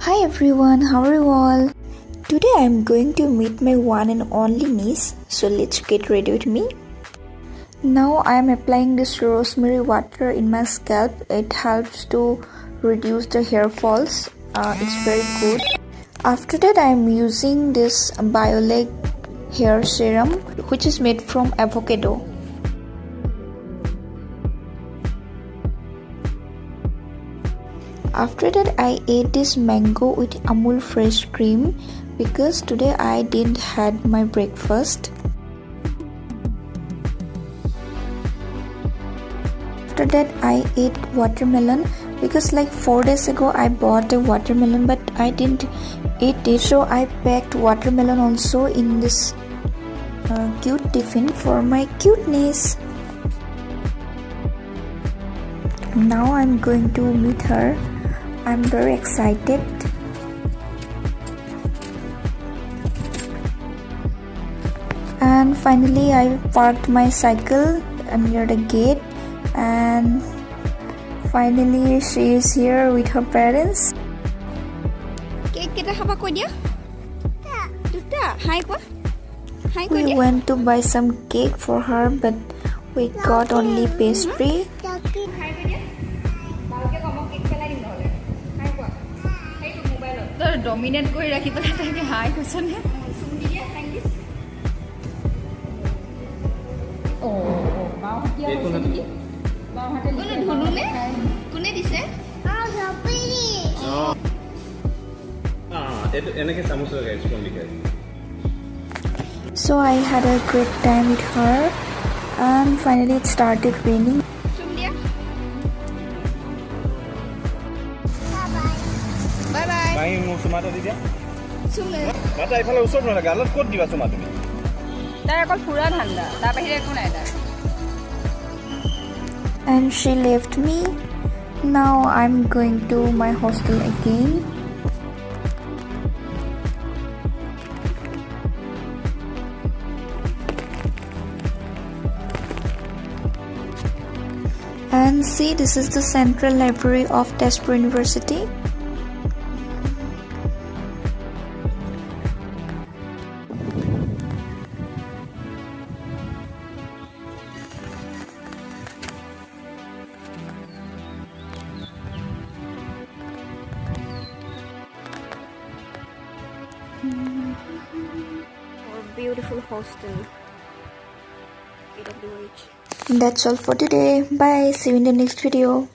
Hi everyone, how are you all? Today I am going to meet my one and only niece, so let's get ready with me. Now I am applying this rosemary water in my scalp. It helps to reduce the hair falls. It's very good. After that I am using this BioLeg hair serum which is made from avocado. After that I ate this mango with Amul fresh cream because today I didn't had my breakfast. After that I ate watermelon because like 4 days ago I bought a watermelon but I didn't eat it, so I packed watermelon also in this cute tiffin for my cute niece. Now I'm going to meet her. I'm very excited. And finally I parked my cycle near the gate, and finally she is here with her parents. We went to buy some cake for her, but we got only pastry. Dominate kori rakhi pala take hi question hai bao hatia hoise ki bao hate kone dhonule kone dise japiri enake samosa guys kon likhai. So I had a great time with her, and finally it started raining. Bye mo sumata didia. Sume. Mata ifale usor na galat kod diba suma tumi. Tar ekol pura thanda. Ta bahire ekon nai tar. And she left me. Now I'm going to my hostel again. And see, this is the central library of Tezpur University. Our beautiful hostel. That's all for today. Bye. See you in the next video.